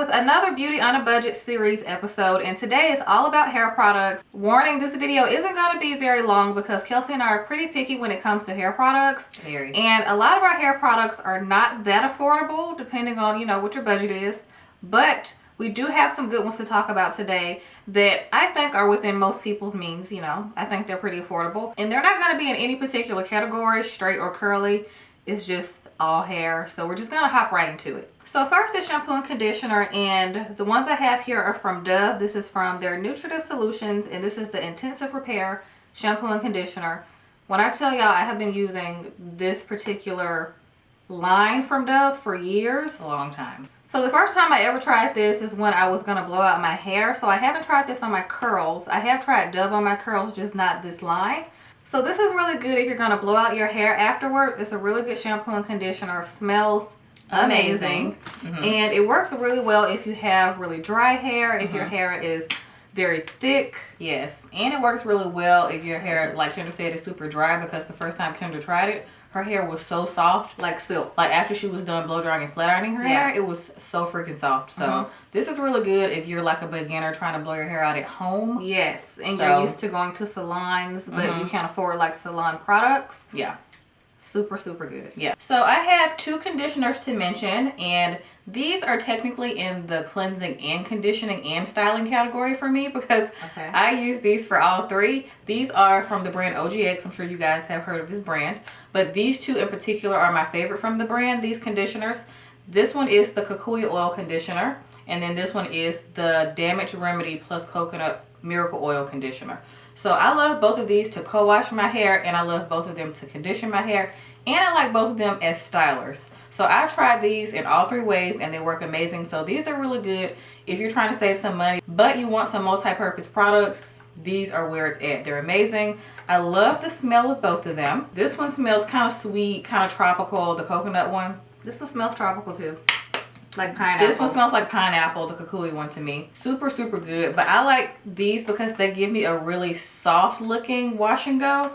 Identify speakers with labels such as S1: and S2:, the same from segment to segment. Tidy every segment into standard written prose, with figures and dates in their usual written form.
S1: with another Beauty on a Budget series episode, and today is all about hair products. Warning, this video isn't going to be very long because Kelsey and I are pretty picky when it comes to hair products.
S2: Very.
S1: And a lot of our hair products are not that affordable depending on, what your budget is. But we do have some good ones to talk about today that I think are within most people's means, I think they're pretty affordable. And they're not going to be in any particular category, straight or curly. It's just all hair. So we're just going to hop right into it. So first is shampoo and conditioner, and the ones I have here are from Dove. This is from their Nutritive Solutions, and this is the Intensive Repair Shampoo and Conditioner. When I tell y'all I have been using this particular line from Dove for years.
S2: A long time.
S1: So the first time I ever tried this is when I was going to blow out my hair. So I haven't tried this on my curls. I have tried Dove on my curls, just not this line. So this is really good if you're going to blow out your hair afterwards. It's a really good shampoo and conditioner. Smells amazing. And it works really well if you have really dry hair, if your hair is very thick.
S2: Yes, and it works really well if your hair, like Kendra said, is super dry, because the first time Kendra tried it, her hair was so soft,
S1: like silk.
S2: Like after she was done blow drying and flat ironing her hair, it was so freaking soft. So this is really good if you're like a beginner trying to blow your hair out at home.
S1: Yes, and you're used to going to salons, but you can't afford like salon products.
S2: Yeah.
S1: Super, super good.
S2: Yeah. So I have two conditioners to mention, and these are technically in the cleansing and conditioning and styling category for me, because I use these for all three. These are from the brand OGX. I'm sure you guys have heard of this brand, but these two in particular are my favorite from the brand, these conditioners. This one is the Kikuyu Oil Conditioner, and then this one is the Damage Remedy plus Coconut Miracle Oil Conditioner. So I love both of these to co-wash my hair, and I love both of them to condition my hair, and I like both of them as stylers. So I've tried these in all three ways and they work amazing. So these are really good if you're trying to save some money, but you want some multi-purpose products. These are where it's at. They're amazing. I love the smell of both of them. This one smells kind of sweet, kind of tropical, the coconut one.
S1: This one smells tropical too. Like pineapple.
S2: This one smells like pineapple, the Kikuyu one to me. Super, super good. But I like these because they give me a really soft looking wash and go.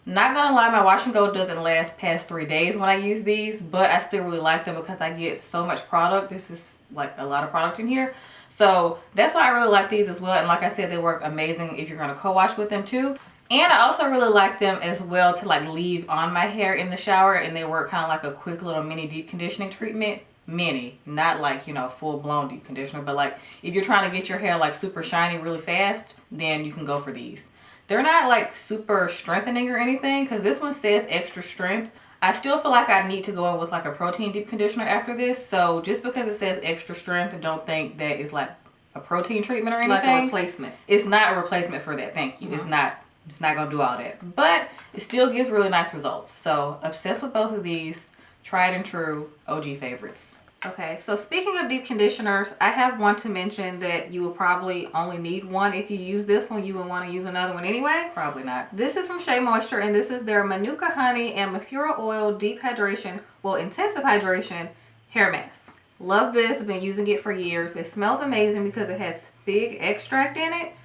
S2: Not gonna lie, my wash and go doesn't last past 3 days when I use these, but I still really like them because I get so much product. This is like a lot of product in here. So that's why I really like these as well. And like I said, they work amazing if you're gonna co-wash with them too. And I also really like them as well to like leave on my hair in the shower, and they work kind of like a quick little mini deep conditioning treatment. Mini, not like, full-blown deep conditioner, but like if you're trying to get your hair like super shiny really fast, then you can go for these. They're not like super strengthening or anything, because this one says extra strength. I still feel like I need to go in with like a protein deep conditioner after this. So just because it says extra strength, don't think that it's like a protein treatment or anything.
S1: Like a replacement.
S2: It's not a replacement for that. Thank you. It's not gonna do all that, but it still gives really nice results. So obsessed with both of these. Tried and true OG favorites.
S1: Okay, so speaking of deep conditioners, I have one to mention that you will probably only need one. If you use this one, you will want to use another one anyway.
S2: Probably not.
S1: This is from Shea Moisture, and this is their Manuka Honey and Mafura Oil Deep Hydration, Intensive Hydration Hair Mask. Love this. I've been using it for years. It smells amazing because it has fig extract in it,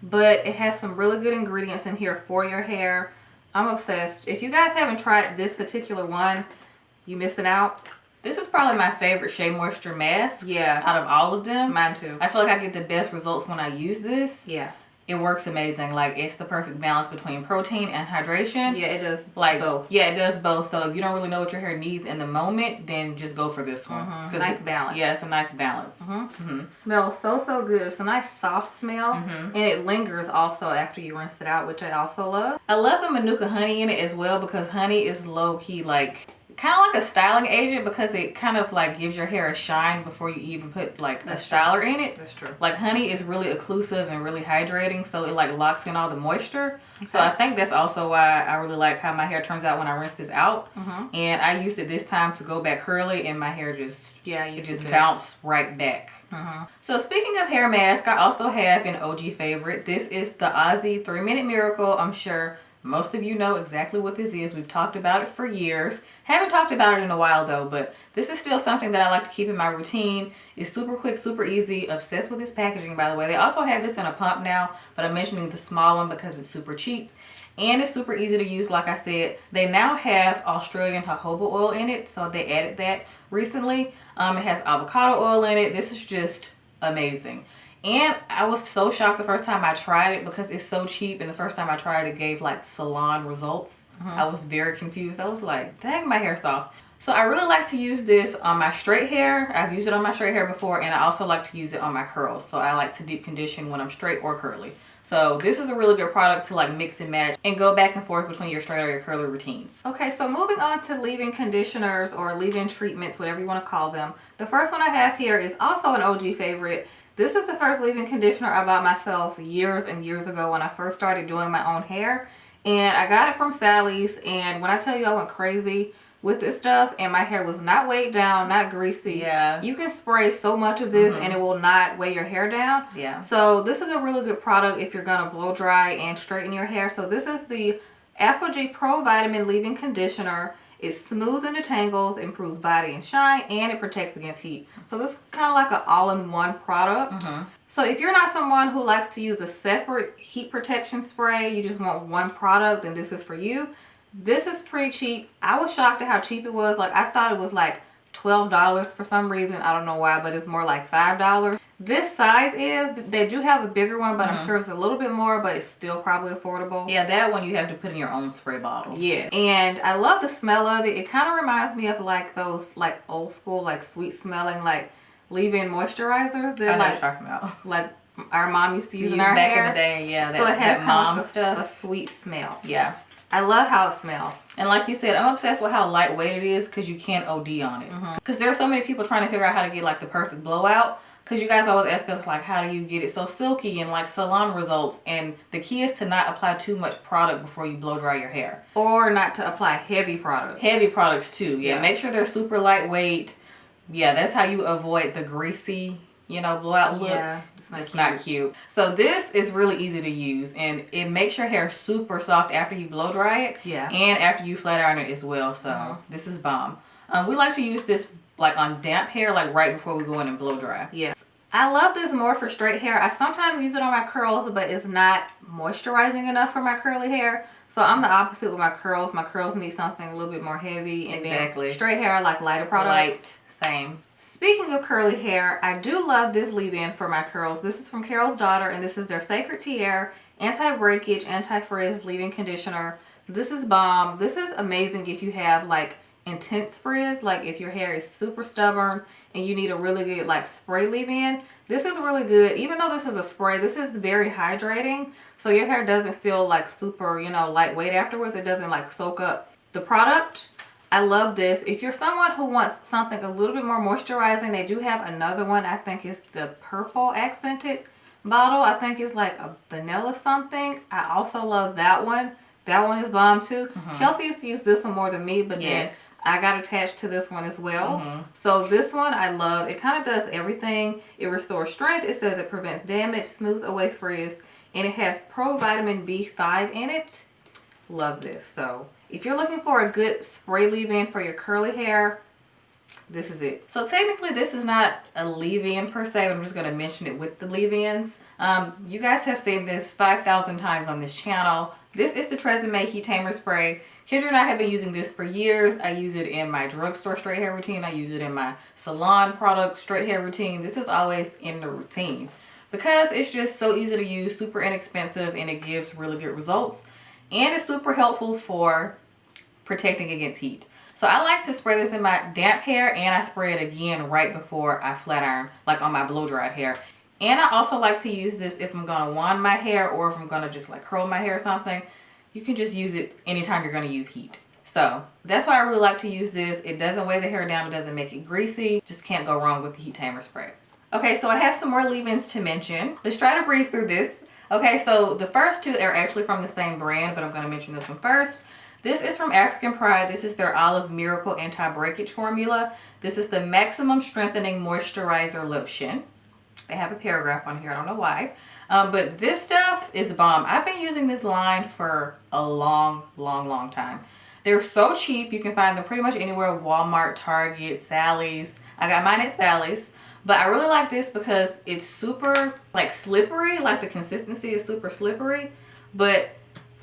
S1: but it has some really good ingredients in here for your hair. I'm obsessed. If you guys haven't tried this particular one, you missing out.
S2: This is probably my favorite Shea Moisture mask.
S1: Yeah.
S2: Out of all of them.
S1: Mine too.
S2: I feel like I get the best results when I use this.
S1: Yeah.
S2: It works amazing. Like, it's the perfect balance between protein and hydration.
S1: Yeah, it does
S2: like
S1: both.
S2: Yeah, it does both. So if you don't really know what your hair needs in the moment, then just go for this one.
S1: Nice balance.
S2: Yeah, it's a nice balance.
S1: Smells so good. It's a nice soft smell, and it lingers also after you rinse it out, which I also love.
S2: I love the Manuka honey in it as well, because honey is low-key like kind of like a styling agent, because it kind of like gives your hair a shine before you even put like a styler in it.
S1: That's true.
S2: Like honey is really occlusive and really hydrating, so it like locks in all the moisture. So I think that's also why I really like how my hair turns out when I rinse this out. And I used it this time to go back curly, and my hair just bounced right back. So speaking of hair mask, I also have an OG favorite. This is the Aussie 3-Minute Miracle. I'm sure Most of you know exactly what this is. We've talked about it for years. Haven't talked about it in a while though, but this is still something that I like to keep in my routine. It's super quick, super easy. Obsessed with this packaging, by the way. They also have this in a pump now, but I'm mentioning the small one because it's super cheap. And it's super easy to use, like I said. They now have Australian jojoba oil in it, so they added that recently. It has avocado oil in it. This is just amazing. And I was so shocked the first time I tried it because it's so cheap. And the first time I tried it, it gave like salon results. I was very confused. I was like, dang, my hair's soft. So I really like to use this on my straight hair. I've used it on my straight hair before, and I also like to use it on my curls. So I like to deep condition when I'm straight or curly. So this is a really good product to like mix and match and go back and forth between your straight or your curly routines.
S1: Okay, so moving on to leave-in conditioners or leave-in treatments, whatever you want to call them. The first one I have here is also an OG favorite. This is the first leave-in conditioner I bought myself years and years ago when I first started doing my own hair. And I got it from Sally's, and when I tell you I went crazy with this stuff, and my hair was not weighed down, not greasy.
S2: Yeah.
S1: You can spray so much of this and it will not weigh your hair down.
S2: Yeah.
S1: So this is a really good product if you're going to blow dry and straighten your hair. So this is the Afro-G Pro Vitamin Leave-In Conditioner. It smooths and detangles, improves body and shine, and it protects against heat. So this is kind of like an all-in-one product. So if you're not someone who likes to use a separate heat protection spray, you just want one product, then this is for you. This is pretty cheap. I was shocked at how cheap it was. Like, I thought it was like $12 for some reason. I don't know why, but it's more like $5. This size is, they do have a bigger one, but I'm sure it's a little bit more, but it's still probably affordable.
S2: Yeah, that one you have to put in your own spray bottle.
S1: Yeah. And I love the smell of it. It kind of reminds me of like those like old school, like sweet smelling, like leave-in moisturizers. They're
S2: I know
S1: like,
S2: what you're talking about.
S1: like our mom used to use in our
S2: back
S1: hair.
S2: in the day, yeah.
S1: So it has
S2: that
S1: kind
S2: mom
S1: of a sweet smell.
S2: Yeah.
S1: I love how it smells.
S2: And like you said, I'm obsessed with how lightweight it is because you can't OD on it. Because there are so many people trying to figure out how to get like the perfect blowout. Because you guys always ask us like, how do you get it so silky and like salon results? And the key is to not apply too much product before you blow dry your hair.
S1: Or not to apply heavy products.
S2: Heavy products too. Yeah. Make sure they're super lightweight. Yeah, that's how you avoid the greasy, you know, blowout look.
S1: Yeah.
S2: It's not cute. So this is really easy to use, and it makes your hair super soft after you blow dry it.
S1: Yeah.
S2: And after you flat iron it as well. So this is bomb. We like to use this like on damp hair, like right before we go in and blow dry.
S1: Yes. I love this more for straight hair. I sometimes use it on my curls, but it's not moisturizing enough for my curly hair. So I'm the opposite with my curls. My curls need something a little bit more heavy. And then straight hair, I like lighter products.
S2: Light. Same.
S1: Speaking of curly hair, I do love this leave-in for my curls. This is from Carol's Daughter, and this is their Sacred Tiare Anti-Breakage, Anti-Frizz Leave-In Conditioner. This is bomb. This is amazing if you have like intense frizz, like if your hair is super stubborn and you need a really good like spray leave-in. This is really good. Even though this is a spray, this is very hydrating, so your hair doesn't feel like super, you know, lightweight afterwards. It doesn't like soak up the product. I love this. If you're someone who wants something a little bit more moisturizing, they do have another one. I think it's the purple accented bottle. I think it's like a vanilla something. I also love that one. That one is bomb too. Kelsey used to use this one more than me, but then I got attached to this one as well. So this one I love. It kind of does everything. It restores strength. It says it prevents damage, smooths away frizz, and it has Pro Vitamin B5 in it. Love this. So if you're looking for a good spray leave-in for your curly hair, this is it.
S2: So technically this is not a leave-in per se, but I'm just going to mention it with the leave-ins. You guys have seen this 5,000 times on this channel. This is the Tresemme Heat Tamer Spray. Kendra and I have been using this for years. I use it in my drugstore straight hair routine. I use it in my salon product straight hair routine. This is always in the routine because it's just so easy to use, super inexpensive, and it gives really good results. And it's super helpful for protecting against heat. So I like to spray this in my damp hair, and I spray it again right before I flat iron, like on my blow dried hair. And I also like to use this if I'm going to wand my hair or if I'm going to just like curl my hair or something. You can just use it anytime you're going to use heat. So that's why I really like to use this. It doesn't weigh the hair down. It doesn't make it greasy. Just can't go wrong with the Heat Tamer Spray. Okay, so I have some more leave-ins to mention. Let's try to breeze through this. Okay, so the first two are actually from the same brand, but I'm going to mention this one first. This is from African Pride. This is their Olive Miracle Anti-Breakage formula. This is the Maximum Strengthening Moisturizer Lotion. They have a paragraph on here. I don't know why. But this stuff is bomb. I've been using this line for a long, long, long time. They're so cheap. You can find them pretty much anywhere. Walmart, Target, Sally's. I got mine at Sally's. But I really like this because it's super like slippery. Like the consistency is super slippery. But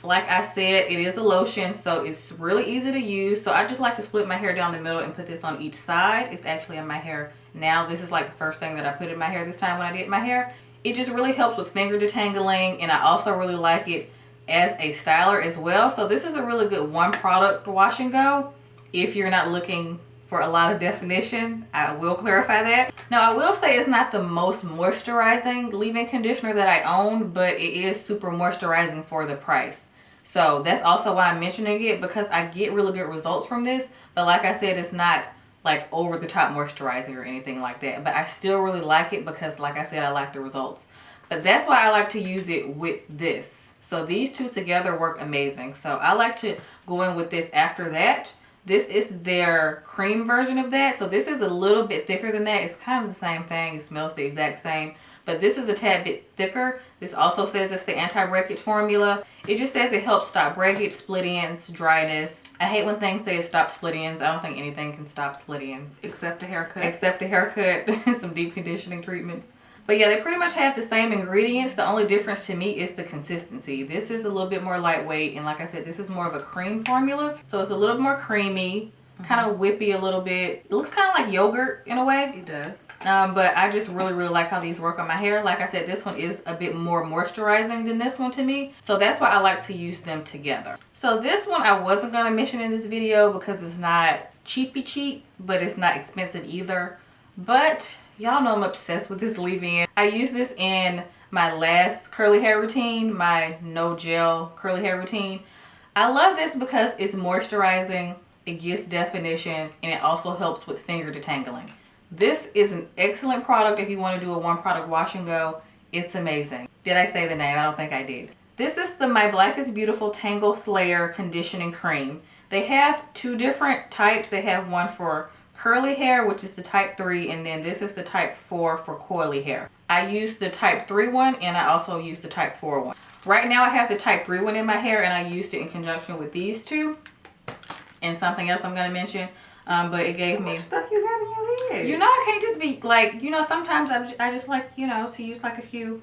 S2: like I said, it is a lotion, so it's really easy to use. So I just like to split my hair down the middle and put this on each side. It's actually in my hair now. This is like the first thing that I put in my hair this time when I did my hair. It just really helps with finger detangling, and I also really like it as a styler as well. So this is a really good one product wash and go if you're not looking for a lot of definition. I will clarify that. Now I will say it's not the most moisturizing leave-in conditioner that I own, but it is super moisturizing for the price. So that's also why I'm mentioning it, because I get really good results from this. But like I said, it's not like over the top moisturizing or anything like that. But I still really like it because like I said, I like the results. But that's why I like to use it with this. So these two together work amazing. So I like to go in with this after that. This is their cream version of that. So this is a little bit thicker than that. It's kind of the same thing. It smells the exact same. But this is a tad bit thicker. This also says it's the anti-breakage formula. It just says it helps stop breakage, split ends, dryness. I hate when things say it stops split ends. I don't think anything can stop split ends.
S1: Except a haircut.
S2: Except a haircut and some deep conditioning treatments. But yeah, they pretty much have the same ingredients. The only difference to me is the consistency. This is a little bit more lightweight. And like I said, this is more of a cream formula. So it's a little more creamy, kind of whippy a little bit. It looks kind of like yogurt in a way.
S1: It does.
S2: But I just really, really like how these work on my hair. Like I said, this one is a bit more moisturizing than this one to me. So that's why I like to use them together. So this one I wasn't going to mention in this video because it's not cheapy cheap, but it's not expensive either. But y'all know I'm obsessed with this leave-in. I use this in my last curly hair routine, my no gel curly hair routine. I love this because it's moisturizing, it gives definition, and it also helps with finger detangling. This is an excellent product if you want to do a one product wash and go. It's amazing. Did I say the name? I don't think I did. This is the My Black is Beautiful Tangle Slayer Conditioning Cream. They have two different types. They have one for curly hair, which is the type 3, and then this is the type 4 for coily hair. I use the type 3 one, and I also use the type 4 one. Right now I have the type 3 one in my hair, and I used it in conjunction with these two and something else I'm going to mention. But it gave me
S1: stuff you got in your head.
S2: You know, I can't just be like, you know, sometimes I just like, you know, to use like a few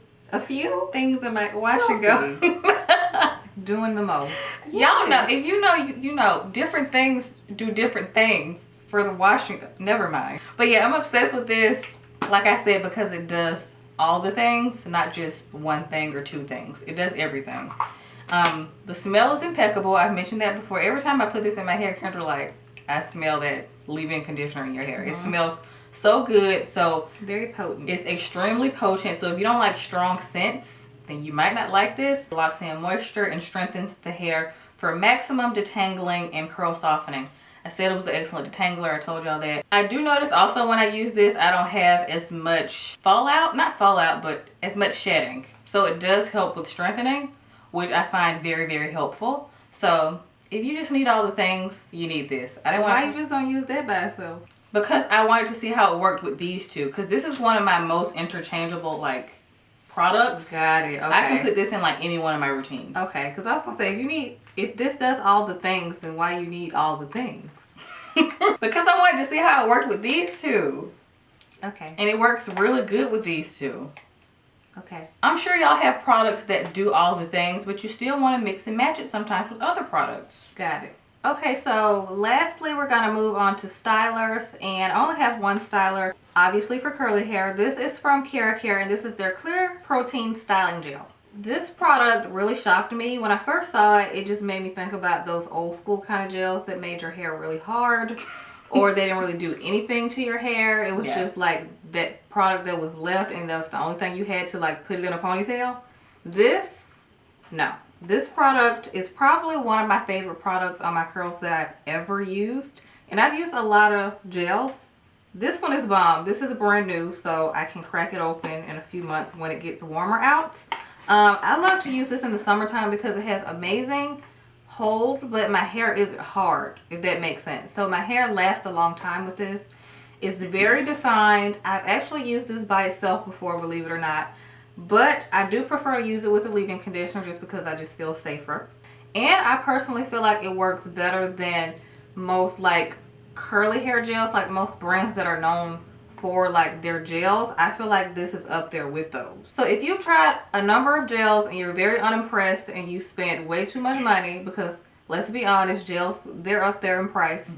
S2: things in my wash and go.
S1: Doing the most.
S2: Y'all know, if you know, you know, different things do different things for the washing. Never mind. But yeah, I'm obsessed with this, like I said, because it does all the things, not just one thing or two things. It does everything. The smell is impeccable. I've mentioned that before. Every time I put this in my hair, Kendra, like, I smell that leave-in conditioner in your hair. It smells so good. So
S1: very potent.
S2: It's extremely potent. So if you don't like strong scents, then you might not like this. It locks in moisture and strengthens the hair for maximum detangling and curl softening. I said it was an excellent detangler. I told y'all that. I do notice also when I use this, I don't have as much fallout. Not fallout, but as much shedding. So it does help with strengthening, which I find very, very helpful. So if you just need all the things, you need this. I didn't want
S1: Why you just don't use that by itself?
S2: Because I wanted to see how it worked with these two. Because this is one of my most interchangeable like products.
S1: Got it. Okay.
S2: I can put this in like any one of my routines.
S1: Okay, because I was gonna say if this does all the things, then why you need all the things?
S2: Because I wanted to see how it worked with these two.
S1: Okay.
S2: And it works really good with these two.
S1: Okay.
S2: I'm sure y'all have products that do all the things, but you still want to mix and match it sometimes with other products.
S1: Got it. Okay, so lastly, we're going to move on to stylers, and I only have one styler, obviously for curly hair. This is from Care, and this is their Clear Protein Styling Gel. This product really shocked me. When I first saw it, it just made me think about those old school kind of gels that made your hair really hard, or they didn't really do anything to your hair. It was just like that product that was left, and that was the only thing you had to like put it in a ponytail. This product is probably one of my favorite products on my curls that I've ever used. And I've used a lot of gels. This one is bomb. This is brand new, so I can crack it open in a few months when it gets warmer out. I love to use this in the summertime because it has amazing hold, but my hair isn't hard, if that makes sense. So my hair lasts a long time with this. It's very defined. I've actually used this by itself before, believe it or not. But I do prefer to use it with a leave-in conditioner just because I just feel safer. And I personally feel like it works better than most like curly hair gels, like most brands that are known for like their gels. I feel like this is up there with those. So if you've tried a number of gels and you're very unimpressed and you spent way too much money, because let's be honest, gels, they're up there in price.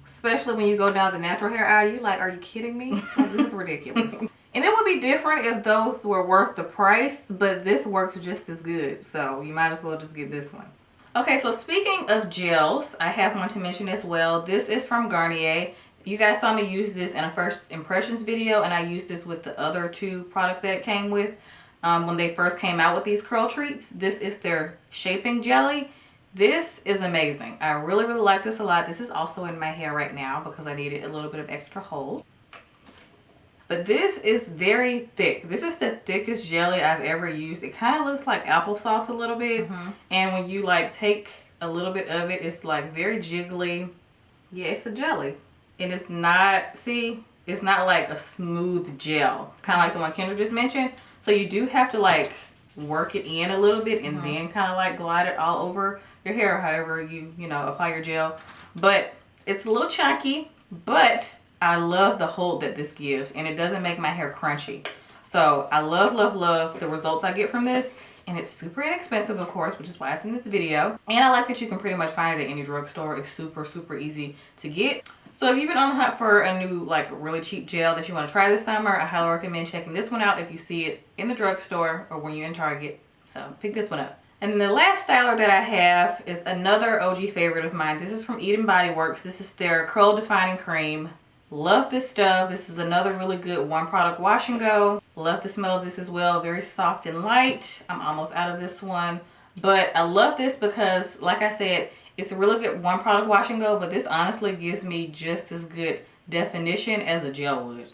S1: Especially when you go down the natural hair aisle, you're like, are you kidding me? Like, this is ridiculous. And it would be different if those were worth the price, but this works just as good. So you might as well just get this one. Okay, so speaking of gels, I have one to mention as well. This is from Garnier. You guys saw me use this in a first impressions video, and I used this with the other two products that it came with when they first came out with these curl treats. This is their shaping jelly. This is amazing. I really, really like this a lot. This is also in my hair right now because I needed a little bit of extra hold. But this is very thick. This is the thickest jelly I've ever used. It kind of looks like applesauce a little bit. And when you like take a little bit of it, it's like very jiggly. Yeah, it's a jelly. And it's not, see, it's not like a smooth gel. Kind of like the one Kendra just mentioned. So you do have to like work it in a little bit and then kind of like glide it all over your hair, however you know, apply your gel. But it's a little chunky, but I love the hold that this gives, and it doesn't make my hair crunchy. So I love, love, love the results I get from this. And it's super inexpensive, of course, which is why it's in this video. And I like that you can pretty much find it at any drugstore. It's super, super easy to get. So if you've been on the hunt for a new, like, really cheap gel that you want to try this summer, I highly recommend checking this one out if you see it in the drugstore or when you're in Target. So pick this one up. And the last styler that I have is another OG favorite of mine. This is from Eden Body Works. This is their Curl Defining Cream. Love this stuff. This is another really good one product wash and go. Love the smell of this as well. Very soft and light. I'm almost out of this one. But I love this because, like I said, it's a really good one product wash and go, but this honestly gives me just as good definition as a gel would.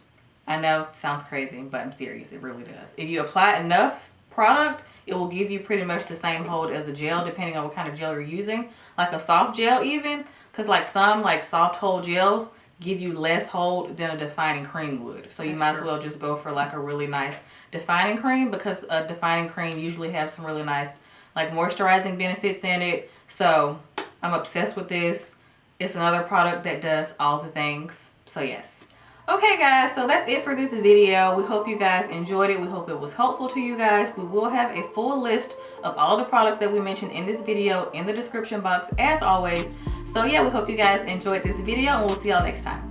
S1: I know, it sounds crazy, but I'm serious. It really does. If you apply enough product, it will give you pretty much the same hold as a gel, depending on what kind of gel you're using. Like a soft gel even, because like some like soft hold gels give you less hold than a defining cream would. So you might as well just go for like a really nice defining cream, because a defining cream usually has some really nice like moisturizing benefits in it. So I'm obsessed with this. It's another product that does all the things. So yes. Okay guys, so that's it for this video. We hope you guys enjoyed it. We hope it was helpful to you guys. We will have a full list of all the products that we mentioned in this video in the description box as always. So yeah, we hope you guys enjoyed this video, and we'll see y'all next time.